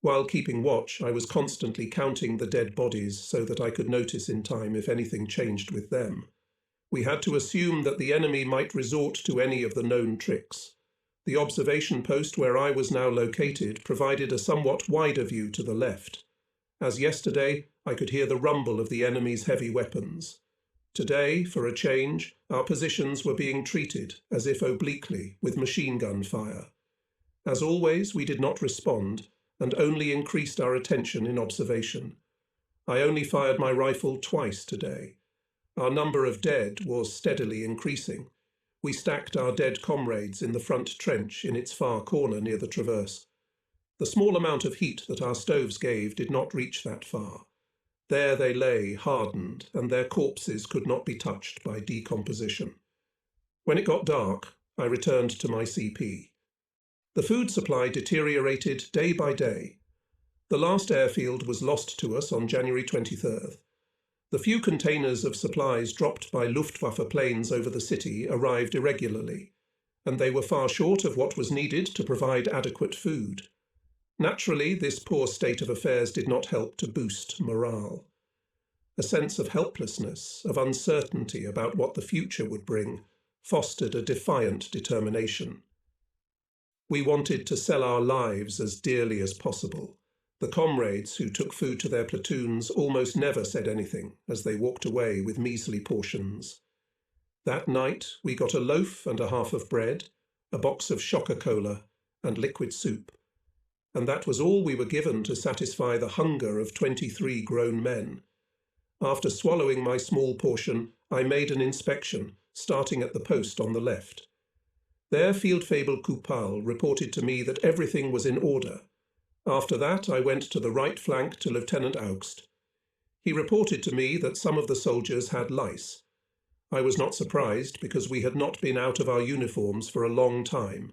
While keeping watch, I was constantly counting the dead bodies so that I could notice in time if anything changed with them. We had to assume that the enemy might resort to any of the known tricks. The observation post where I was now located provided a somewhat wider view to the left. As yesterday, I could hear the rumble of the enemy's heavy weapons. Today, for a change, our positions were being treated, as if obliquely, with machine gun fire. As always, we did not respond, and only increased our attention in observation. I only fired my rifle twice today. Our number of dead was steadily increasing. We stacked our dead comrades in the front trench in its far corner near the traverse. The small amount of heat that our stoves gave did not reach that far. There they lay, hardened, and their corpses could not be touched by decomposition. When it got dark, I returned to my CP. The food supply deteriorated day by day. The last airfield was lost to us on January 23rd. The few containers of supplies dropped by Luftwaffe planes over the city arrived irregularly, and they were far short of what was needed to provide adequate food. Naturally, this poor state of affairs did not help to boost morale. A sense of helplessness, of uncertainty about what the future would bring, fostered a defiant determination. We wanted to sell our lives as dearly as possible. The comrades who took food to their platoons almost never said anything as they walked away with measly portions. That night we got a loaf and a half of bread, a box of Shocker Cola, and liquid soup. And that was all we were given to satisfy the hunger of 23 grown men. After swallowing my small portion, I made an inspection, starting at the post on the left. There Fieldfebel Kupal reported to me that everything was in order. After that, I went to the right flank to Lieutenant Augst. He reported to me that some of the soldiers had lice. I was not surprised because we had not been out of our uniforms for a long time.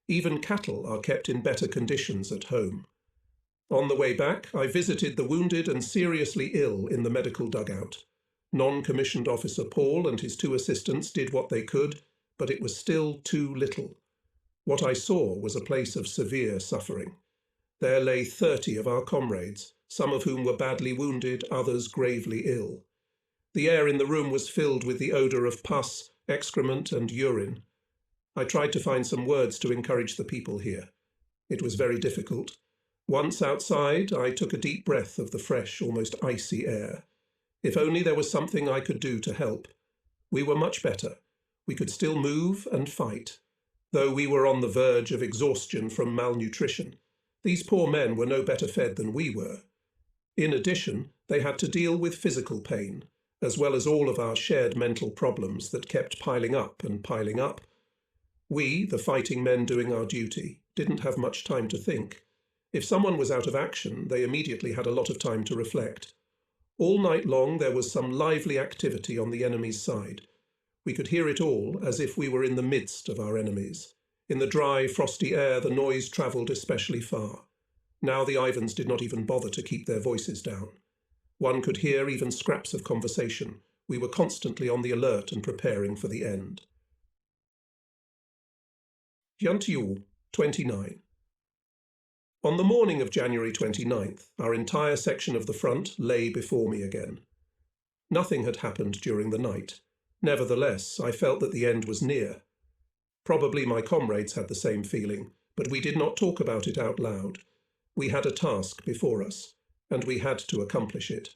Even cattle are kept in better conditions at home. On the way back, I visited the wounded and seriously ill in the medical dugout. Non-commissioned Officer Paul and his 2 assistants did what they could, but it was still too little. What I saw was a place of severe suffering. There lay 30 of our comrades, some of whom were badly wounded, others gravely ill. The air in the room was filled with the odour of pus, excrement and urine. I tried to find some words to encourage the people here. It was very difficult. Once outside, I took a deep breath of the fresh, almost icy air. If only there was something I could do to help. We were much better. We could still move and fight. Though we were on the verge of exhaustion from malnutrition, these poor men were no better fed than we were. In addition, they had to deal with physical pain, as well as all of our shared mental problems that kept piling up and piling up. We, the fighting men doing our duty, didn't have much time to think. If someone was out of action, they immediately had a lot of time to reflect. All night long there was some lively activity on the enemy's side. We could hear it all as if we were in the midst of our enemies. In the dry, frosty air, the noise travelled especially far. Now the Ivans did not even bother to keep their voices down. One could hear even scraps of conversation. We were constantly on the alert and preparing for the end. Yantiul, 29. On the morning of January 29th, our entire section of the front lay before me again. Nothing had happened during the night. Nevertheless, I felt that the end was near. Probably my comrades had the same feeling, but we did not talk about it out loud. We had a task before us, and we had to accomplish it.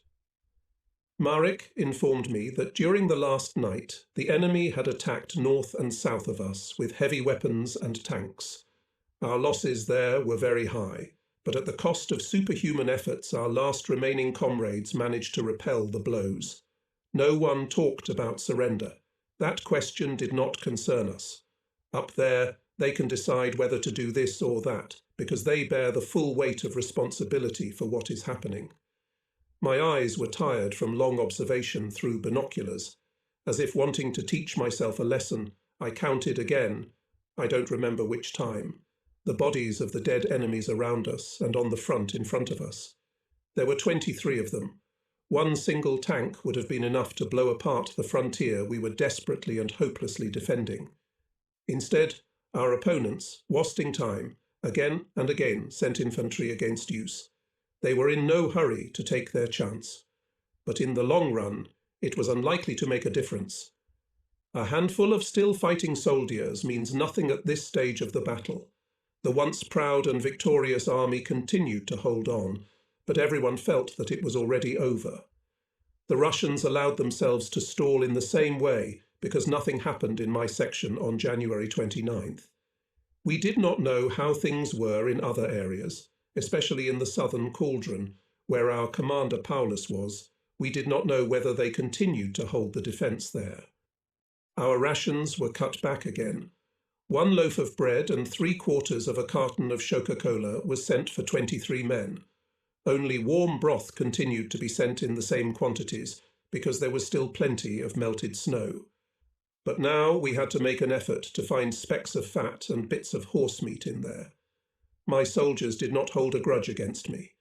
Marek informed me that during the last night, the enemy had attacked north and south of us with heavy weapons and tanks. Our losses there were very high, but at the cost of superhuman efforts, our last remaining comrades managed to repel the blows. No one talked about surrender. That question did not concern us. Up there, they can decide whether to do this or that, because they bear the full weight of responsibility for what is happening. My eyes were tired from long observation through binoculars. As if wanting to teach myself a lesson, I counted again. I don't remember which time, the bodies of the dead enemies around us and on the front in front of us. There were 23 of them. One single tank would have been enough to blow apart the frontier we were desperately and hopelessly defending. Instead, our opponents, wasting time, again and again sent infantry against use. They were in no hurry to take their chance. But in the long run, it was unlikely to make a difference. A handful of still fighting soldiers means nothing at this stage of the battle. The once proud and victorious army continued to hold on, but everyone felt that it was already over. The Russians allowed themselves to stall in the same way because nothing happened in my section on January 29th. We did not know how things were in other areas, especially in the southern cauldron, where our commander Paulus was. We did not know whether they continued to hold the defence there. Our rations were cut back again. 1 loaf of bread and 3/4 of a carton of Coca-Cola was sent for 23 men. Only warm broth continued to be sent in the same quantities, because there was still plenty of melted snow. But now we had to make an effort to find specks of fat and bits of horse meat in there. My soldiers did not hold a grudge against me.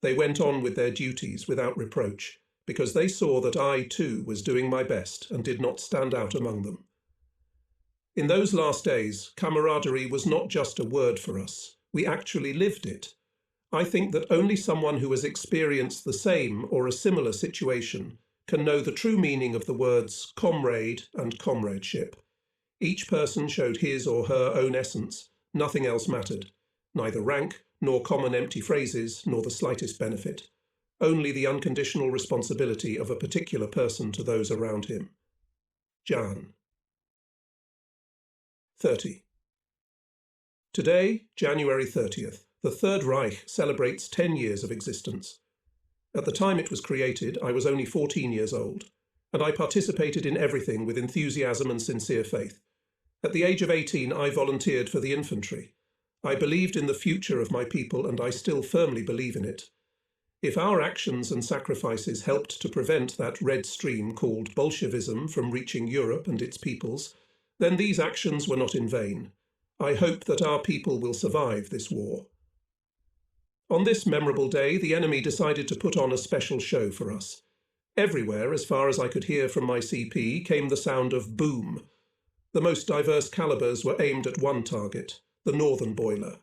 They went on with their duties without reproach, because they saw that I, too, was doing my best and did not stand out among them. In those last days, camaraderie was not just a word for us. We actually lived it. I think that only someone who has experienced the same or a similar situation can know the true meaning of the words comrade and comradeship. Each person showed his or her own essence. Nothing else mattered. Neither rank, nor common empty phrases, nor the slightest benefit. Only the unconditional responsibility of a particular person to those around him. Jan. 30. Today, January 30th, the Third Reich celebrates 10 years of existence. At the time it was created, I was only 14 years old, and I participated in everything with enthusiasm and sincere faith. At the age of 18, I volunteered for the infantry. I believed in the future of my people, and I still firmly believe in it. If our actions and sacrifices helped to prevent that red stream called Bolshevism from reaching Europe and its peoples, then these actions were not in vain. I hope that our people will survive this war. On this memorable day, the enemy decided to put on a special show for us. Everywhere, as far as I could hear from my CP, came the sound of boom. The most diverse calibers were aimed at one target, the northern boiler.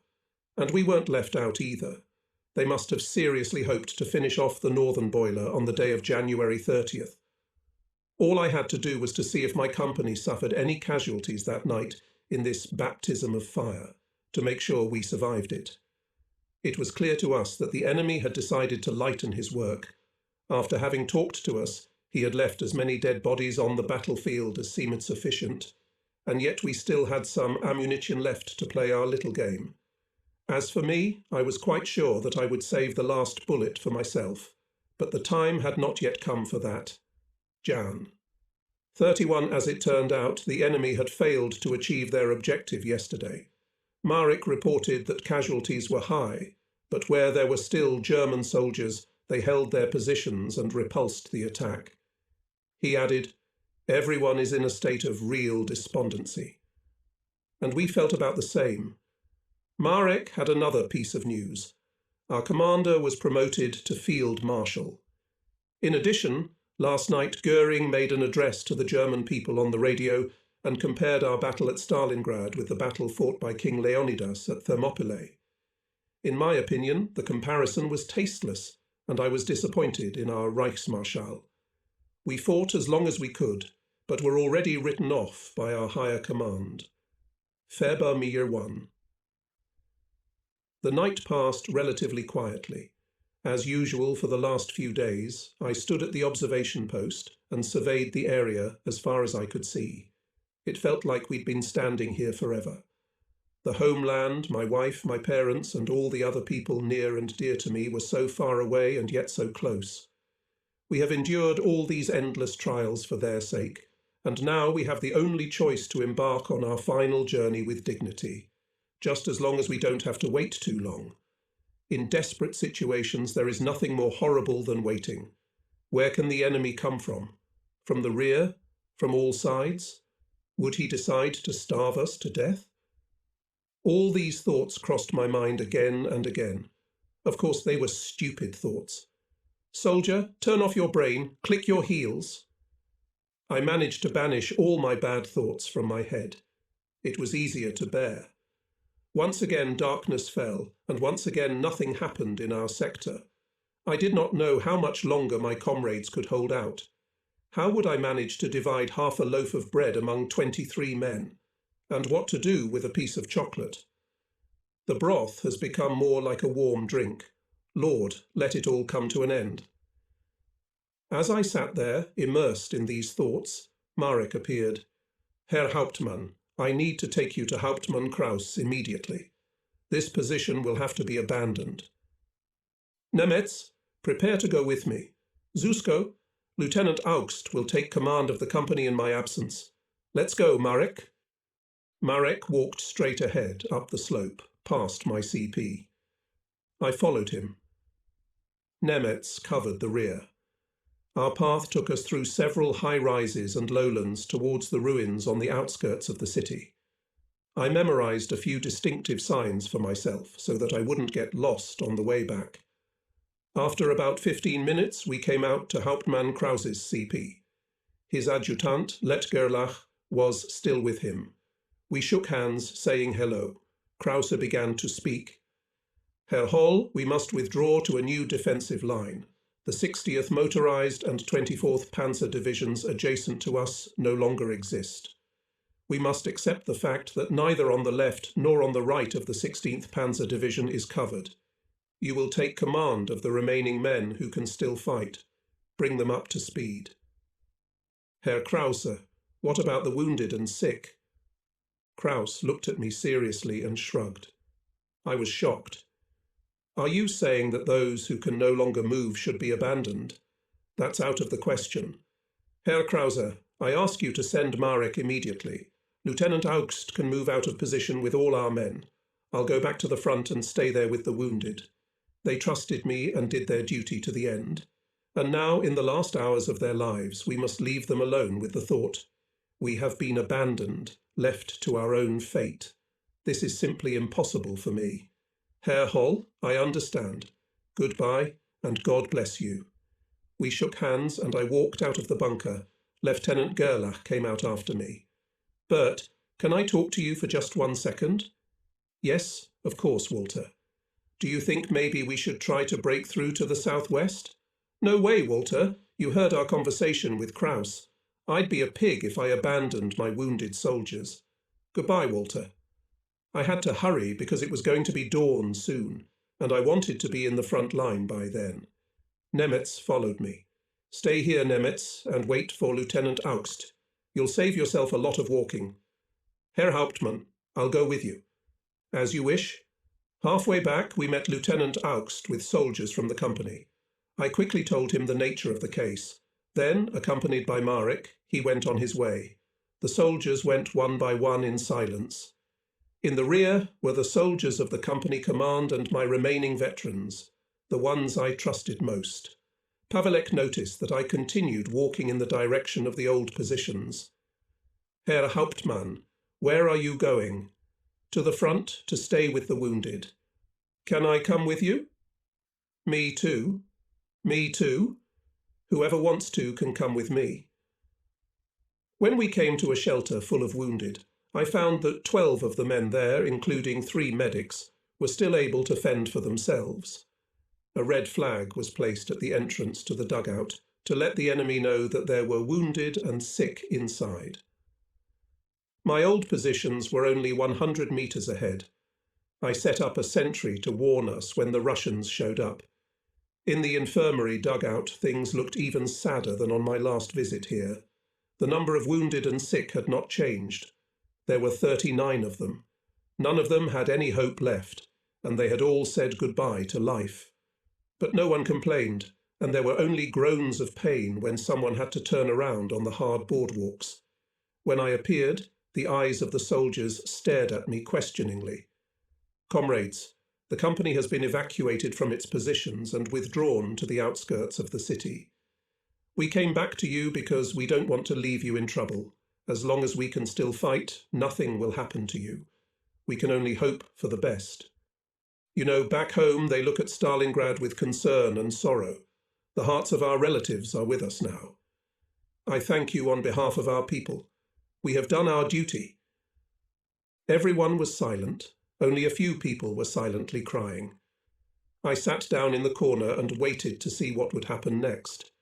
And we weren't left out either. They must have seriously hoped to finish off the northern boiler on the day of January 30th. All I had to do was to see if my company suffered any casualties that night in this baptism of fire, to make sure we survived it. It was clear to us that the enemy had decided to lighten his work. After having talked to us, he had left as many dead bodies on the battlefield as seemed sufficient, and yet we still had some ammunition left to play our little game. As for me, I was quite sure that I would save the last bullet for myself, but the time had not yet come for that. Jan. 31 as it turned out, the enemy had failed to achieve their objective yesterday. Marek reported that casualties were high, but where there were still German soldiers, they held their positions and repulsed the attack. He added, "Everyone is in a state of real despondency." And we felt about the same. Marek had another piece of news. Our commander was promoted to Field Marshal. In addition, last night Goering made an address to the German people on the radio and compared our battle at Stalingrad with the battle fought by King Leonidas at Thermopylae. In my opinion, the comparison was tasteless, and I was disappointed in our Reichsmarschall. We fought as long as we could, but were already written off by our higher command. February 1. The night passed relatively quietly. As usual for the last few days, I stood at the observation post and surveyed the area as far as I could see. It felt like we'd been standing here forever. The homeland, my wife, my parents, and all the other people near and dear to me were so far away and yet so close. We have endured all these endless trials for their sake, and now we have the only choice to embark on our final journey with dignity, just as long as we don't have to wait too long. In desperate situations, there is nothing more horrible than waiting. Where can the enemy come from? From the rear? From all sides? Would he decide to starve us to death? All these thoughts crossed my mind again and again. Of course, they were stupid thoughts. Soldier, turn off your brain, click your heels. I managed to banish all my bad thoughts from my head. It was easier to bear. Once again darkness fell, and once again nothing happened in our sector. I did not know how much longer my comrades could hold out. How would I manage to divide half a loaf of bread among 23 men? And what to do with a piece of chocolate? The broth has become more like a warm drink. Lord, let it all come to an end. As I sat there, immersed in these thoughts, Marek appeared. Herr Hauptmann, I need to take you to Hauptmann Kraus immediately. This position will have to be abandoned. Nemetz, prepare to go with me. Zusko, Lieutenant Augst will take command of the company in my absence. Let's go, Marek. Marek walked straight ahead, up the slope, past my CP. I followed him. Nemetz covered the rear. Our path took us through several high rises and lowlands towards the ruins on the outskirts of the city. I memorized a few distinctive signs for myself so that I wouldn't get lost on the way back. After about 15 minutes, we came out to Hauptmann Kraus's CP. His adjutant, Letgerlach, was still with him. We shook hands, saying hello. Krause began to speak. Herr Holl, we must withdraw to a new defensive line. The 60th Motorized and 24th Panzer Divisions adjacent to us no longer exist. We must accept the fact that neither on the left nor on the right of the 16th Panzer Division is covered. You will take command of the remaining men who can still fight. Bring them up to speed. Herr Krause, what about the wounded and sick? Kraus looked at me seriously and shrugged. I was shocked. Are you saying that those who can no longer move should be abandoned? That's out of the question. Herr Krause, I ask you to send Marek immediately. Lieutenant Augst can move out of position with all our men. I'll go back to the front and stay there with the wounded. They trusted me and did their duty to the end. And now, in the last hours of their lives, we must leave them alone with the thought, we have been abandoned, left to our own fate. This is simply impossible for me. Herr Holl, I understand. Goodbye, and God bless you. We shook hands, and I walked out of the bunker. Lieutenant Gerlach came out after me. Bert, can I talk to you for just 1 second? Yes, of course, Walter. Do you think maybe we should try to break through to the southwest? No way, Walter. You heard our conversation with Kraus. I'd be a pig if I abandoned my wounded soldiers. Goodbye, Walter. I had to hurry because it was going to be dawn soon, and I wanted to be in the front line by then. Nemetz followed me. Stay here, Nemetz, and wait for Lieutenant Augst. You'll save yourself a lot of walking. Herr Hauptmann, I'll go with you. As you wish. Halfway back, we met Lieutenant Augst with soldiers from the company. I quickly told him the nature of the case. Then, accompanied by Marek, he went on his way. The soldiers went one by one in silence. In the rear were the soldiers of the company command and my remaining veterans, the ones I trusted most. Pavelek noticed that I continued walking in the direction of the old positions. Herr Hauptmann, where are you going? To the front, to stay with the wounded. Can I come with you? Me too. Me too. Whoever wants to can come with me. When we came to a shelter full of wounded, I found that 12 of the men there, including 3 medics, were still able to fend for themselves. A red flag was placed at the entrance to the dugout to let the enemy know that there were wounded and sick inside. My old positions were only 100 meters ahead. I set up a sentry to warn us when the Russians showed up. In the infirmary dugout, things looked even sadder than on my last visit here. The number of wounded and sick had not changed. There were 39 of them. None of them had any hope left, and they had all said goodbye to life. But no one complained, and there were only groans of pain when someone had to turn around on the hard boardwalks. When I appeared, the eyes of the soldiers stared at me questioningly. Comrades, the company has been evacuated from its positions and withdrawn to the outskirts of the city. We came back to you because we don't want to leave you in trouble. As long as we can still fight, nothing will happen to you. We can only hope for the best. You know, back home they look at Stalingrad with concern and sorrow. The hearts of our relatives are with us now. I thank you on behalf of our people. We have done our duty. Everyone was silent. Only a few people were silently crying. I sat down in the corner and waited to see what would happen next.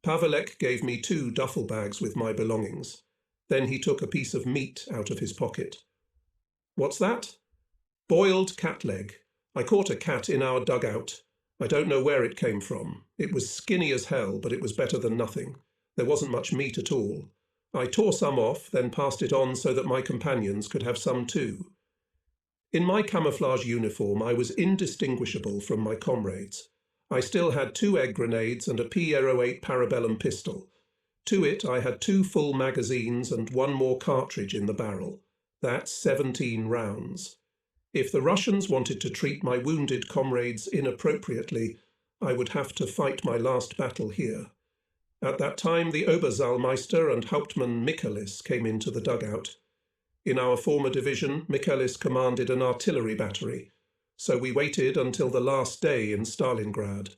Pavelek gave me 2 duffel bags with my belongings. Then he took a piece of meat out of his pocket. What's that? Boiled cat leg. I caught a cat in our dugout. I don't know where it came from. It was skinny as hell, but it was better than nothing. There wasn't much meat at all. I tore some off, then passed it on so that my companions could have some too. In my camouflage uniform, I was indistinguishable from my comrades. I still had 2 egg grenades and a P08 parabellum pistol. To it, I had 2 full magazines and 1 more cartridge in the barrel. That's 17 rounds. If the Russians wanted to treat my wounded comrades inappropriately, I would have to fight my last battle here. At that time, the Oberzahlmeister and Hauptmann Michaelis came into the dugout. In our former division, Michaelis commanded an artillery battery, so we waited until the last day in Stalingrad.